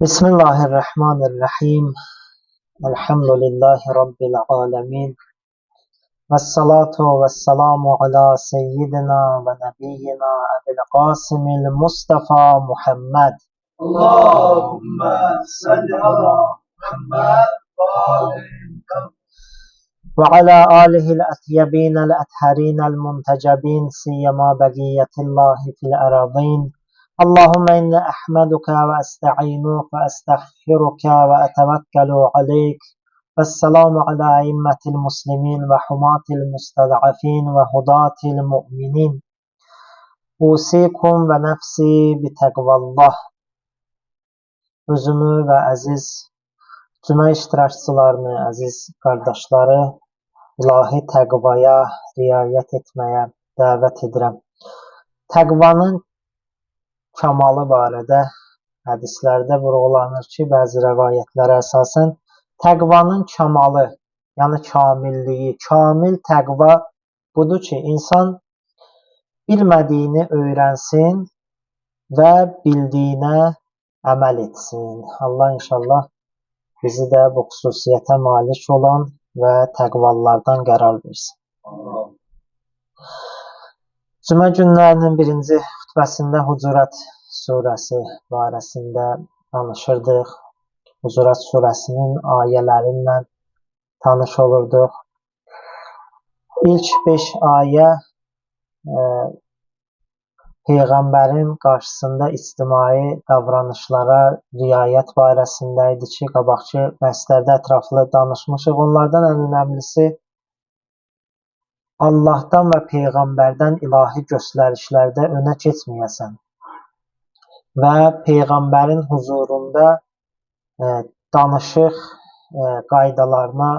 Bismillahirrahmanirrahim. Elhamdülillahi Rabbil alemin. Vessalatu vesselamu ala seyyidina ve nebiyyina Ebil Qasimil Mustafa Muhammed. Allahümme salli ala Muhammed Ve ala alihil etyebinel etharinel muntecebin siyyema begiyetillahi fil eradin. Allahümme inni ahmeduke ve esta'inuk ve estağfiruke ve etevekkelu aleyk. Vesselamu ala immetil muslimin ve humatil mustad'afin ve hudatil mu'minin. Usikum ve nefsi bi tekvallah. Özümü və əziz cümə iştirakçılarını, əziz qardaşları ilahi təqvaya riayət etməyə dəvət edirəm. Təqvanın kamalı barədə hədislərdə vurğulanır ki, bəzi rəvayətlərə əsasən təqvanın kamalı, yəni kamilliyi, kamil təqva budur ki, insan bilmədiyini öyrənsin və bildiyinə əməl etsin. Allah inşallah bizi də bu xüsusiyyətə malik olan və təqvalılardan qərar versin. Cümə günlərinin birinci xütbəsində Hucurat surəsi barəsində danışırdıq. Hucurat surəsinin ayələrindən tanış olurduq. İlk 5 ayə Peyğəmbərin qarşısında ictimai davranışlara riayət barəsində idi ki, qabaqki dərslərdə ətraflı danışmışıq. Onlardan ən önəmlisi Allahdan və Peyğəmbərdən ilahi göstərişlərdə önə keçməyəsən və Peyğəmbərin huzurunda danışıq qaydalarına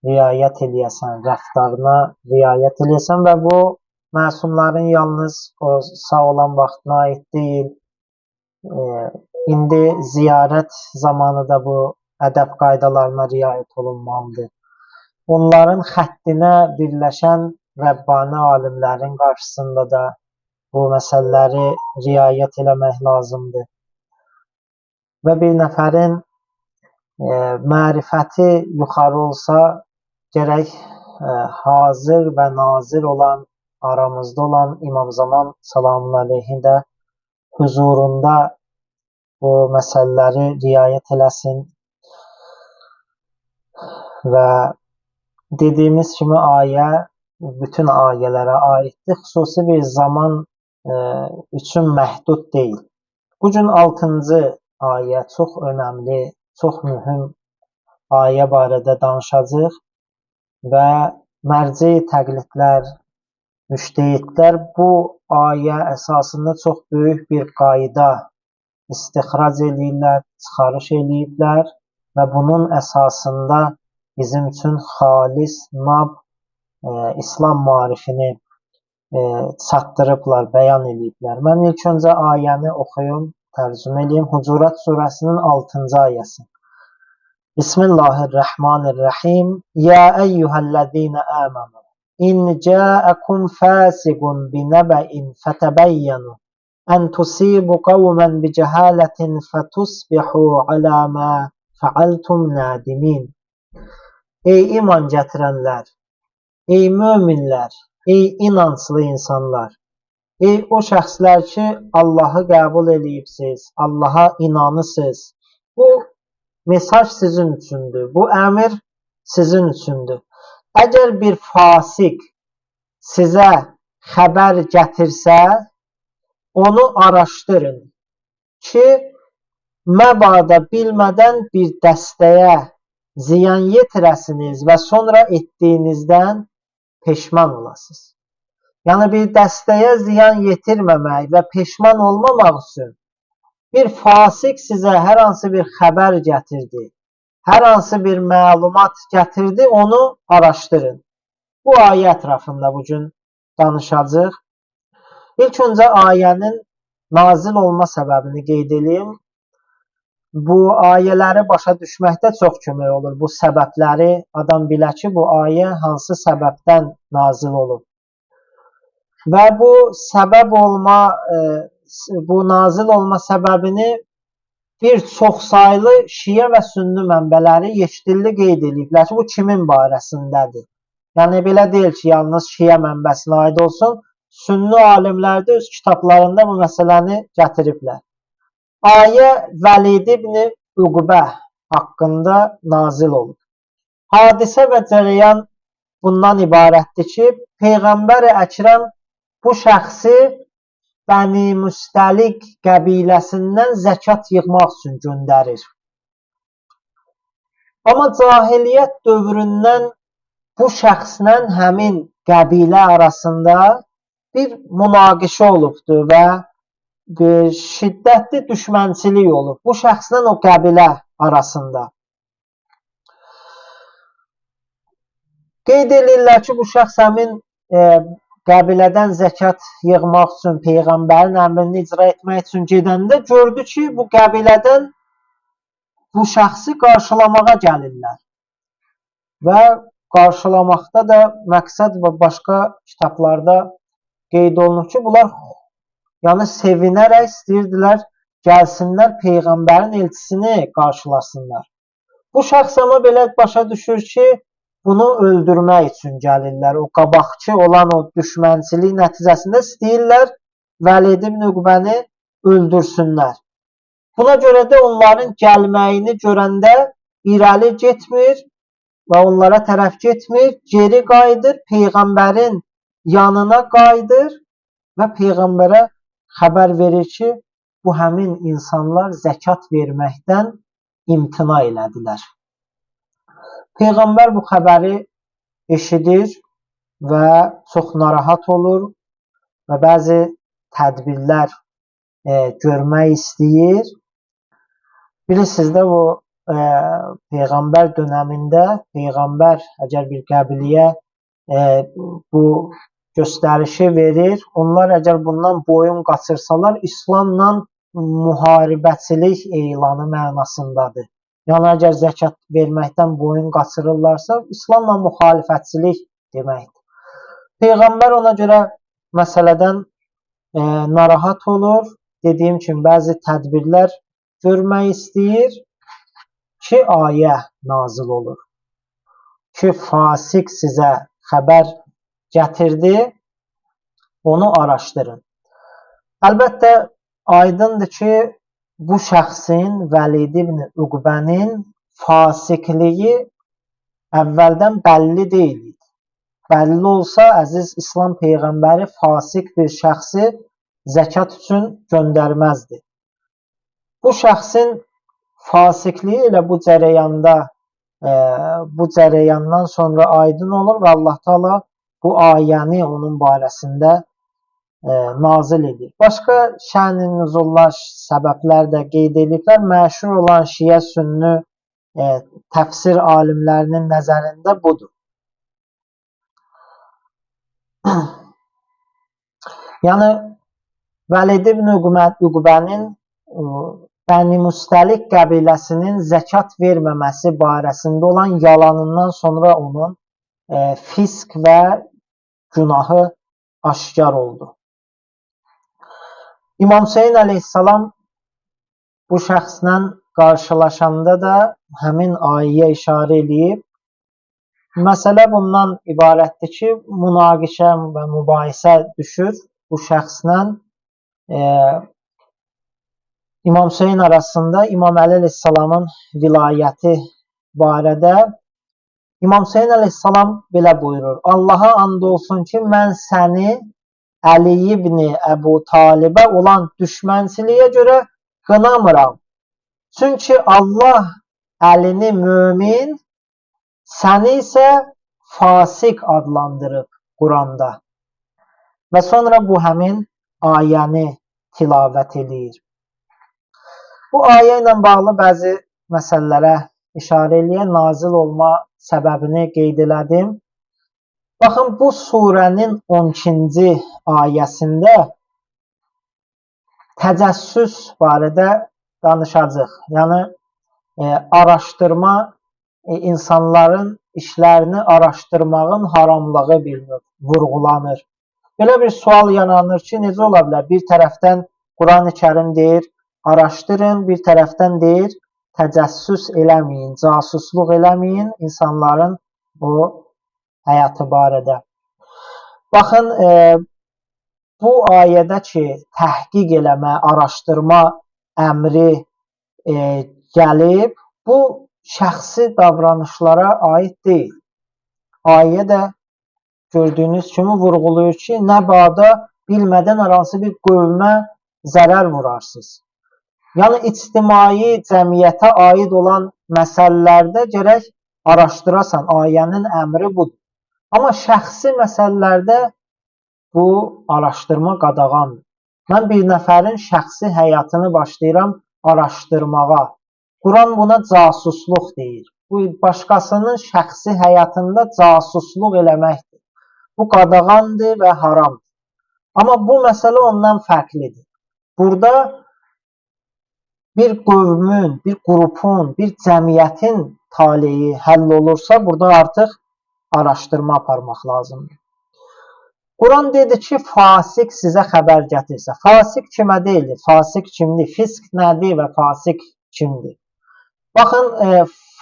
riayət eləyəsən, rəftarına riayət eləyəsən və bu məsumların yalnız o sağ olan vaxtına aid deyil. İndi ziyarət zamanı da bu ədəb qaydalarına riayət olunmalıdır. Onların xəttinə birləşən Rəbbani alimlərin qarşısında da bu məsələləri riayət eləmək lazımdır. Və bir nəfərin mərifəti yuxarı olsa, gərək hazır və nazir olan, aramızda olan İmam Zaman salamun aleyhin də huzurunda bu məsələləri riayət eləsin və dediyimiz kimi ayə bütün ayələrə aiddir. Xüsusi bir zaman üçün məhdud deyil. Bugün 6-cı ayə çox önəmli, çox mühüm ayə barədə danışacağıq və mərci təqlidlər, müştəhidlər bu ayə əsasında çox böyük bir qayda istixrac eləyirlər, çıxarış eləyiblər və bunun əsasında bizim üçün xalis, nab İslam maarifini çatdırıblar, bəyan eləyiblər. Mən ilk öncə ayəni oxuyum, tərcümə eləyim. Hucurat surəsinin 6-cı ayəsi. Bismillahirrahmanirrahim. Ya eyyuhəl-ləzīnə əmənu İn ca'akum fasiqun binaba'in fatabayyanu an tusibu qawman bicahalatin fatusbihu ala ma fa'altum nadimin. Ey iman gətirənlər, ey möminlər, ey inanclı insanlar, ey o şəxslər ki, Allahı qəbul eləyibsiz, Allaha inanırsınız. Bu mesaj sizin üçündür, bu əmr sizin üçündür. Əgər bir fasiq sizə xəbər gətirsə, onu araşdırın ki, məbada bilmədən bir dəstəyə ziyan yetirəsiniz və sonra etdiyinizdən peşman olasınız. Yəni bir dəstəyə ziyan yetirməmək və peşman olmamaq üçün bir fasiq sizə hər hansı bir xəbər gətirdi, hər hansı bir məlumat gətirdi, onu araşdırın. Bu ayə ətrafında bugün danışacağıq. İlk öncə ayənin nazil olma səbəbini qeyd edeyim. Bu ayələri başa düşməkdə çox kömək olur. Bu səbəbləri adam bilə ki, bu ayə hansı səbəbdən nazil olub. Və bu nazil olma səbəbini bir çoxsaylı şiə və sünni mənbələri yeşdilli qeyd ediblər ki, bu kimin barəsindədir? Yəni, belə deyil ki, yalnız şiə mənbəsinə aid olsun. Sünni alimlər də öz kitablarında bu məsələni gətiriblər. Ayə Vəlid ibn Uqbə haqqında nazil olub. Hadisə və cərəyan bundan ibarətdir ki, Peyğəmbər Əkrəm bu şəxsi Bəni Müstəliq qəbiləsindən zəkat yığmaq üçün göndərir. Amma cahiliyyət dövründən bu şəxslə həmin qəbilə arasında bir münaqişə olubdur və bir şiddətli düşmənçilik olub bu şəxslə o qəbilə arasında. Qeyd edirlər ki, bu şəxs həmin qəbilədən zəkat yığmaq üçün, Peyğəmbərin əmrini icra etmək üçün gedəndə gördü ki, bu qəbilədən bu şəxsi qarşılamağa gəlirlər. Və qarşılamaqda da məqsəd və başqa kitablarda qeyd olunur ki, bunlar sevinərək istəyirdilər, gəlsinlər Peyğəmbərin elçisini qarşılasınlar. Bu şəxs amma belə başa düşür ki, bunu öldürmək üçün gəlirlər. O qabaqçı olan o düşmənçilik nəticəsində istəyirlər Vəlid ibn Uqbəni öldürsünlər. Buna görə də onların gəlməyini görəndə irəli getmir və onlara tərəf getmir, geri qayıdır, Peyğəmbərin yanına qayıdır və Peyğəmbərə xəbər verir ki, bu həmin insanlar zəkat verməkdən imtina elədilər. Peyğəmbər bu xəbəri eşidir və çox narahat olur və bəzi tədbirlər görmək istəyir. Bilirsiniz də, bu Peyğəmbər dönəmində Peyğəmbər əgər bir qəbiləyə bu göstərişi verir, onlar əgər bundan boyun qaçırsalar, İslamla müharibəçilik elanı mənasındadır. Yəni, əgər zəkat verməkdən boyun qaçırırlarsa, İslamla müxalifətçilik deməkdir. Peyğəmbər ona görə məsələdən narahat olur. Dediyim kimi, bəzi tədbirlər görmək istəyir ki, ayə nazil olur. Ki, fasik sizə xəbər gətirdi, onu araşdırın. Əlbəttə, aydındır ki, bu şəxsin, Vəlid ibn Uqbənin fasikliyi əvvəldən bəlli deyil. Bəlli olsa, əziz İslam Peyğəmbəri fasik bir şəxsi zəkat üçün göndərməzdi. Bu şəxsin fasikliyi ilə bu cərəyandan sonra aydın olur və Allah Taala bu ayəni onun barəsində nazil edir. Başqa şən-i nüzullar səbəblər də qeyd ediblər. Məşhur olan şiə sünni təfsir alimlərinin nəzərində budur. Yəni, Vəlid ibn Uqbənin Bəni Müstəliq qəbiləsinin zəkat verməməsi barəsində olan yalanından sonra onun fisk və günahı aşkar oldu. İmam Hüseyn əleyhissalam bu şəxslə qarşılaşanda da həmin ayəyə işarə edib. Məsələ bundan ibarətdir ki, münaqişə və mübahisə düşür bu şəxslə. İmam Hüseyn arasında İmam Əli əleyhissalamın vilayəti barədə İmam Hüseyn əleyhissalam belə buyurur: Allaha and olsun ki, mən səni Əli ibn Əbu Talibə olan düşmənçiliyə görə qınamıram. Çünki Allah Əlini mömin, səni isə fasik adlandırıb Quranda. Və sonra bu həmin ayəni tilavət edir. Bu ayə ilə bağlı bəzi məsələlərə işarə eləyən nazil olma səbəbini qeyd elədim. Baxın, bu surənin 12-ci ayəsində təcəssüs barədə danışacaq. Yəni, araşdırma, insanların işlərini araşdırmağın haramlığı bilinir, vurğulanır. Belə bir sual yaranır ki, necə ola bilər? Bir tərəfdən Quran-ı Kərim deyir, araşdırın, bir tərəfdən deyir, təcəssüs eləməyin, casusluq eləməyin insanların o həyatı barədə. Baxın, bu ayədə ki, təhqiq eləmə, araşdırma əmri gəlib, bu şəxsi davranışlara aid deyil. Ayə də gördüyünüz kimi vurğulayır ki, nəbada bilmədən hər hansı bir qövmə zərər vurarsınız. Yəni, ictimai cəmiyyətə aid olan məsələlərdə gərək araşdırasan, ayənin əmri budur. Amma şəxsi məsələlərdə bu araşdırma qadağandır. Mən bir nəfərin şəxsi həyatını başlayıram araşdırmağa. Quran buna casusluq deyir. Bu, başqasının şəxsi həyatında casusluq eləməkdir. Bu qadağandır və haramdır. Amma bu məsələ ondan fərqlidir. Burada bir qövmün, bir qrupun, bir cəmiyyətin taleyi həll olursa, burada artıq araşdırma aparmaq lazımdır. Quran dedi ki, fasik sizə xəbər gətirsə. Fasik kimə deyilir? Fasik kimdir? Fisk nədir və fasik kimdir? Baxın,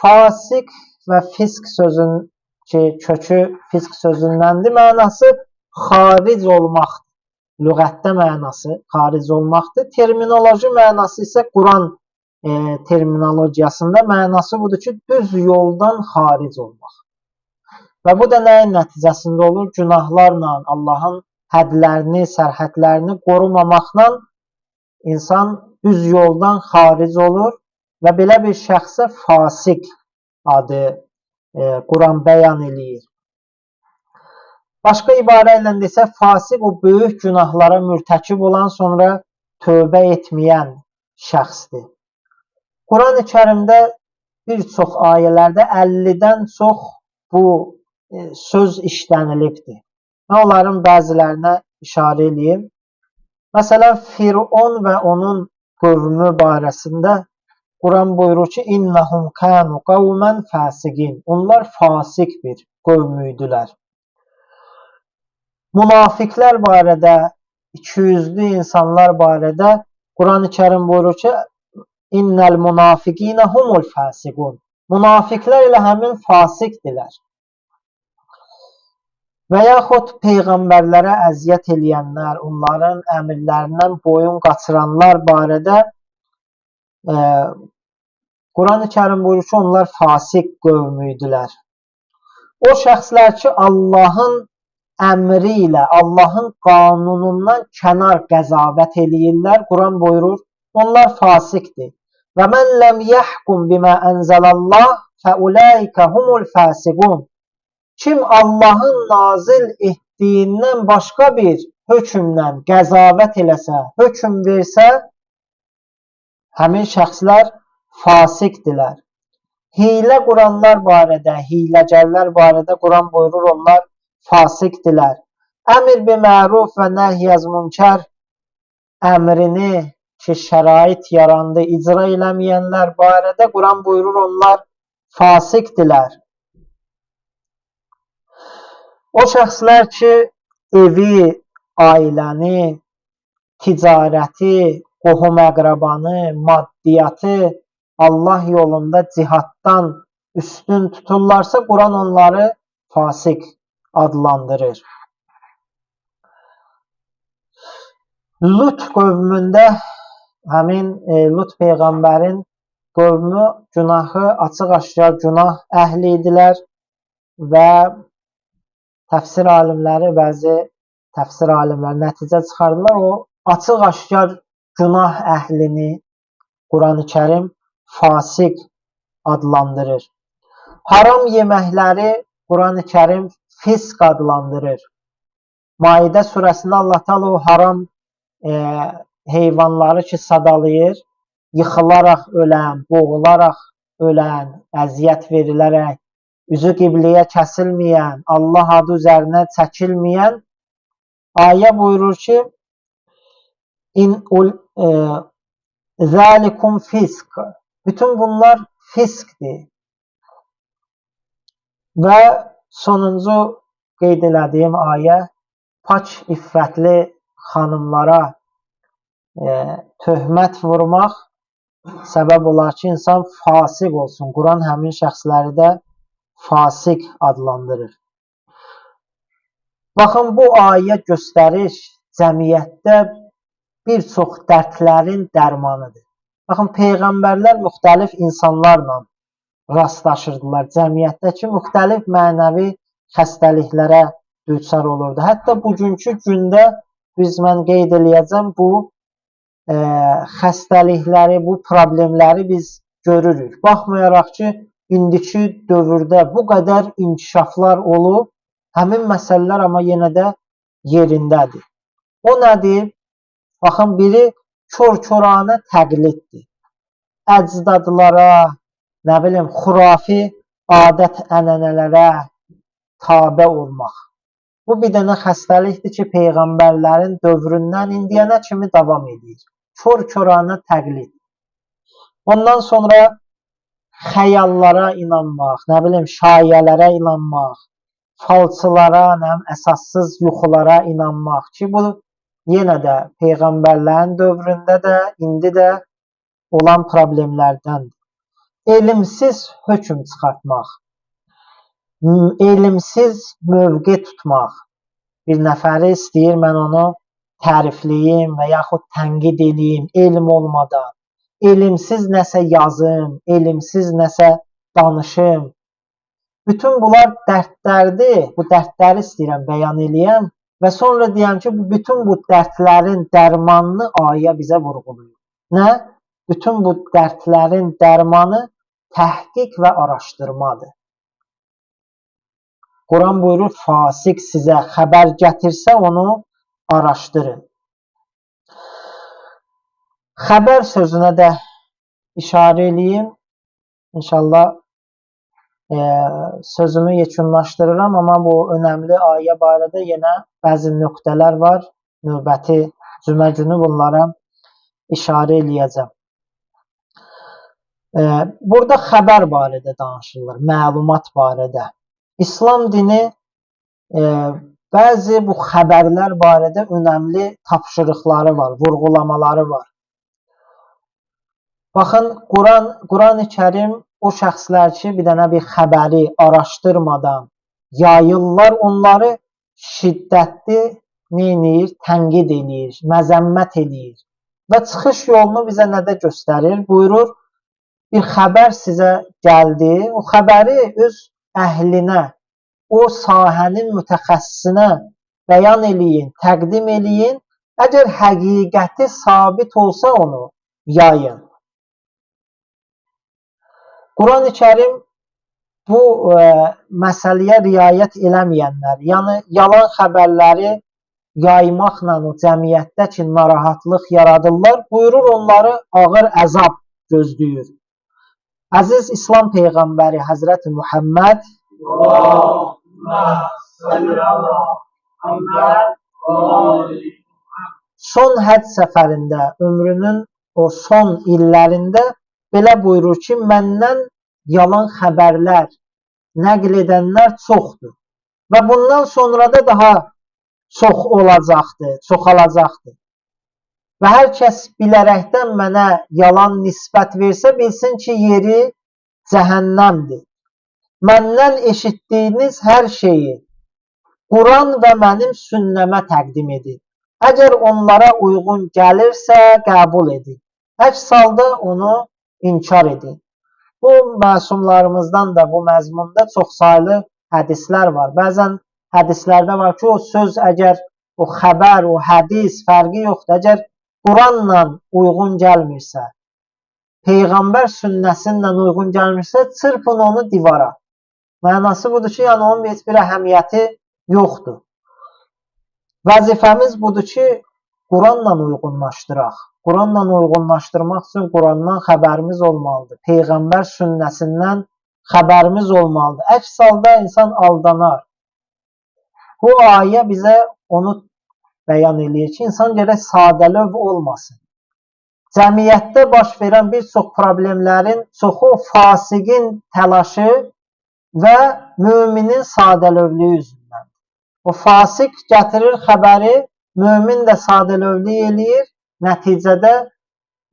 fasik və fisk sözün ki, kökü fisk sözündəndir, mənası xaric olmaqdır. Lüğətdə mənası xaric olmaqdır. Terminoloji mənası isə Quran terminologiyasında mənası budur ki, düz yoldan xaric olmaq. Və bu da nəyin nəticəsində olur? Günahlarla, Allahın hədlərini, sərhədlərini qorumamaqla insan düz yoldan xaric olur və belə bir şəxsə fasik adı Quran bəyan eləyir. Başqa ibarə ilə desə, fasik o böyük günahlara mürtəkib olan, sonra tövbə etməyən şəxsdir. Quran-ı Kərimdə bir çox ayələrdə 50-dən çox bu söz işlənilibdir. Mən onların bəzilərinə işarə edeyim. Məsələn, Firon və onun qövmü barəsində Quran buyurur ki, İnnəhum kənu qavmən fasiqin. Onlar fasik bir qövmüydülər. Münafiqlər barədə, ikiyüzlü insanlar barədə Quran-ı Kərim buyurur ki, İnnəl münafiqinə humul fasiqun. Münafiqlər elə həmin fasiqdirlər. Və yaxud peyğəmbərlərə əziyyət eləyənlər, onların əmrlərindən boyun qaçıranlar barədə Quran-ı Kərim buyurur ki, onlar fasik qövmüydülər. O şəxslər ki, Allahın əmri ilə, Allahın qanunundan kənar qəzavət eləyirlər, Quran buyurur, onlar fasikdir. Və mən ləm yəhkum bimə ənzəlallah fəuləikə humul fasiqun. Kim Allahın nazil etdiyindən başqa bir hökmdən qəzavət eləsə, hökm versə, həmin şəxslər fasikdirlər. Hiylə quranlar barədə, hiyləgərlər barədə Quran buyurur, onlar fasikdirlər. Əmr biməruf və nəhyəz münkər əmrini ki, şərait yarandı, icra eləməyənlər barədə Quran buyurur, onlar fasikdirlər. O şəxslər ki, evi, ailəni, ticarəti, qohum-əqrabanı, maddiyyatı Allah yolunda cihaddan üstün tuturlarsa, Quran onları fasik adlandırır. Lut qövmündə həmin Lut peyğəmbərin qövmü günahı, açıq-aşkar günah əhli idilər və təfsir alimləri, bəzi təfsir alimləri nəticə çıxardılar. O açıq-aşkar günah əhlini Quran-ı Kərim fasik adlandırır. Haram yeməkləri Quran-ı Kərim fisk adlandırır. Maidə surəsində Allah Teala o haram heyvanları ki sadalayır, yıxılaraq ölən, boğularaq ölən, əziyyət verilərək, üzü qibləyə kəsilməyən, Allah adı üzərinə çəkilməyən ayə buyurur ki, zəlikum fisk. Bütün bunlar fiskdir. Və sonuncu qeyd elədiyim ayə pak iffətli xanımlara töhmət vurmaq səbəb olar ki, insan fasiq olsun. Quran həmin şəxsləri də fasiq adlandırır. Baxın, bu ayə göstərir cəmiyyətdə bir çox dərdlərin dərmanıdır. Baxın, peyğəmbərlər müxtəlif insanlarla rastlaşırdılar. Cəmiyyətdəki müxtəlif mənəvi xəstəliklərə düçar olurdu. Hətta bugünkü gündə mən qeyd eləyəcəm, bu xəstəlikləri, bu problemləri biz görürük. Baxmayaraq ki, indiki dövrdə bu qədər inkişaflar olub, həmin məsələlər amma yenə də yerindədir. O nədir? Baxın, biri kör-köranə təqliddir. Əcdadlara, nə bilim, xurafi adət-ənənələrə tabe olmaq. Bu bir dənə xəstəlikdir ki, peyğəmbərlərin dövründən indiyənə kimi davam edir. Kör-köranə təqlid. Ondan sonra xəyallara inanmaq, nə bilim, şayələrə inanmaq, falçılara, əsassız yuxulara inanmaq ki, bu yenə də peyğəmbərlərin dövründə də, indi də olan problemlərdəndir. Elmsiz hökm çıxartmaq, elmsiz mövqe tutmaq. Bir nəfəri istəyir, mən onu tərifləyim və yaxud tənqid edeyim, elm olmadan. Elmsiz nəsə yazım, elmsiz nəsə danışım. Bütün bunlar dərdlərdir. Bu dərdləri istəyirəm bəyan eləyəm və sonra deyəm ki, bütün bu dərdlərin dərmanını ayə bizə vurğulayır. Nə? Bütün bu dərdlərin dərmanı təhqiq və araşdırmadır. Quran buyurur, fasiq sizə xəbər gətirsə, onu araşdırın. Xəbər sözünə də işarə eləyim. İnşallah sözümü yekunlaşdırıram, amma bu önəmli ayə barədə yenə bəzi nöqtələr var. Növbəti cümə günü bunlara işarə eləyəcəm. Burada xəbər barədə danışılır, məlumat barədə. İslam dini bəzi bu xəbərlər barədə önəmli tapşırıqları var, vurğulamaları var. Baxın, Quran-ı Kərim o şəxslər ki, bir dənə bir xəbəri araşdırmadan yayırlar, onları şiddətli tənqid edir, məzəmmət edir və çıxış yolunu bizə nədə göstərir? Buyurur, bir xəbər sizə gəldi, o xəbəri öz əhlinə, o sahənin mütəxəssisinə bəyan eləyin, təqdim eləyin. Əgər həqiqəti sabit olsa onu yayın. Quran-ı Kərim bu məsələyə riayət eləməyənlər, yəni yalan xəbərləri yaymaqla o cəmiyyətdə ki, narahatlıq yaradırlar, buyurur onları ağır əzab gözləyir. Əziz İslam Peyğəmbəri Həzrəti Muhammed son həcc səfərində, ömrünün o son illərində belə buyurur ki, məndən yalan xəbərlər nəql edənlər çoxdur və bundan sonra da daha çox olacaqdır, çoxalacaqdır. Və hər kəs bilərəkdən mənə yalan nisbət versə, bilsin ki, yeri cəhənnəmdir. Məndən eşitdiyiniz hər şeyi Quran və mənim sünnəmə təqdim edin. Əgər onlara uyğun gəlirsə, qəbul edin. Əks halda onu inkar edin. Bu məsumlarımızdan da bu məzmunda çoxsaylı hədislər var. Bəzən hədislərdə var ki, o söz əgər o xəbər, o hədis fərqi yoxdur. Əgər Quranla uyğun gəlmirsə, Peyğəmbər sünnəsinlə uyğun gəlmirsə, çırpın onu divara. Mənası budur ki, yəni onun heç bir əhəmiyyəti yoxdur. Vəzifəmiz budur ki, Quranla uyğunlaşdıraq. Quranla uyğunlaşdırmaq üçün Qurandan xəbərimiz olmalıdır. Peyğəmbər sünnəsindən xəbərimiz olmalıdır. Əks halda insan aldanar. Bu ayə bizə onu bəyan eləyir ki, insan gərək sadəlöv olmasın. Cəmiyyətdə baş verən bir çox problemlərin çoxu fasiqin təlaşı və müminin sadəlövlüyü üzündən. O fasiq gətirir xəbəri, mümin də sadəlövlük eləyir nəticədə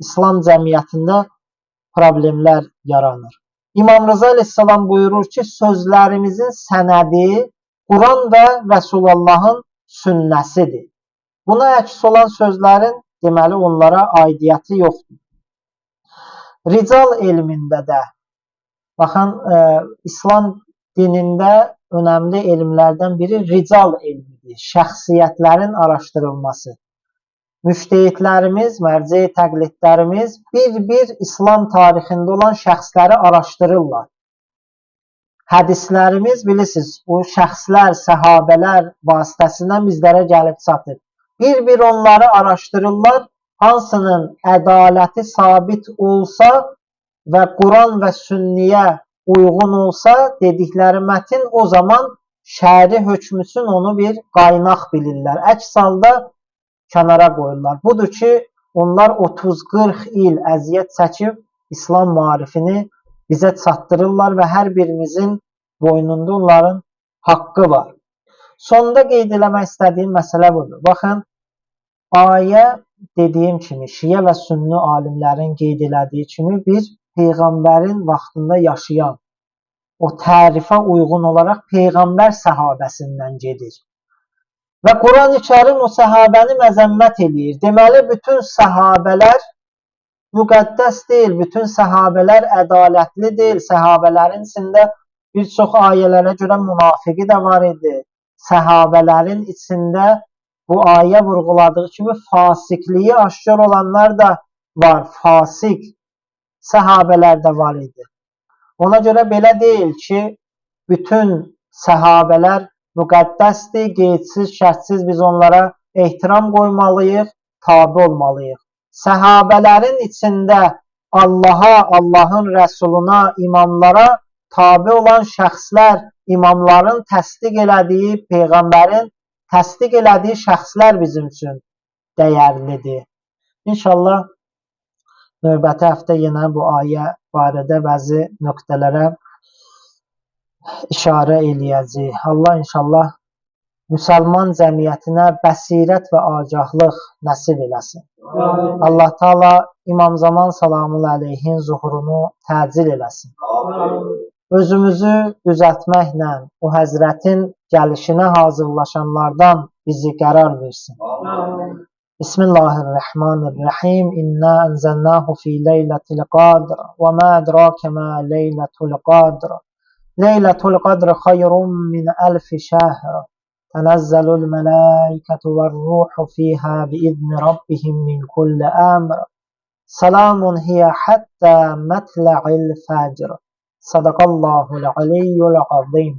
İslam cəmiyyətində problemlər yaranır. İmam Rıza əleyhissalam buyurur ki, sözlərimizin sənədi Quran və Rəsulullahın sünnəsidir. Buna əks olan sözlərin deməli onlara aidiyyəti yoxdur. Rical elmində də, baxın, İslam dinində önəmli elmlərdən biri rical elmidir, şəxsiyyətlərin araşdırılması. Müştehidlərimiz, mərci təqlidlərimiz bir-bir İslam tarixində olan şəxsləri araşdırırlar. Hədislərimiz, bilirsiniz, bu şəxslər, səhabələr vasitəsindən bizlərə gəlib çatır. Bir-bir onları araşdırırlar, hansının ədaləti sabit olsa və Quran və sünniyə uyğun olsa, dedikləri mətin o zaman şəri hökm üçün onu bir qaynaq bilirlər. Əks halda kənara qoyurlar. Budur ki, onlar 30-40 il əziyyət çəkib İslam maarifini bizə çatdırırlar və hər birimizin boynunda onların haqqı var. Sonda qeyd eləmək istədiyim məsələ budur. Baxın, ayə dediyim kimi, şiə və sünni alimlərin qeyd elədiyi kimi bir Peyğəmbərin vaxtında yaşayan, o tərifə uyğun olaraq Peyğəmbər səhabəsindən gedir. Və Quran-ı Kərim o səhabəni məzəmmət eləyir. Deməli, bütün səhabələr müqəddəs deyil, bütün səhabələr ədalətli deyil. Səhabələrin içində bir çox ayələrə görə münafiqi də var idi. Səhabələrin içində bu ayə vurğuladığı kimi fasiqliyi aşkar olanlar da var. Fasiq səhabələr də var idi. Ona görə belə deyil ki, bütün səhabələr müqəddəsdir, qeydsiz, şərtsiz biz onlara ehtiram qoymalıyıq, tabi olmalıyıq. Səhabələrin içində Allaha, Allahın Rəsuluna, imamlara tabi olan şəxslər, imamların təsdiq elədiyi, Peyğəmbərin təsdiq elədiyi şəxslər bizim üçün dəyərlidir. İnşallah növbəti həftə yenə bu ayə barədə bəzi nöqtələrə işarə eləyəcək. Allah inşallah müsəlman cəmiyyətinə bəsirət və agahlıq nəsib eləsin. Allah Taala İmam Zaman salamul əleyhin zuhurunu təcil eləsin. Özümüzü düzəltməklə o həzrətin gəlişinə hazırlaşanlardan bizi qərar versin. Bismillahirrahmanirrahim. İnna enzelnahu fi leyletil qadr və ma edrake ma leyletul qadr. Leyletul qadr xayrun min alfi şəhr. Tənəzzəlul mələikətü və ruhu fiyhə biizni rabbihim min kulli əmr. Salamun hiyə həttə mətlə'il fəcr. Sadaqallahul aliyyul azim.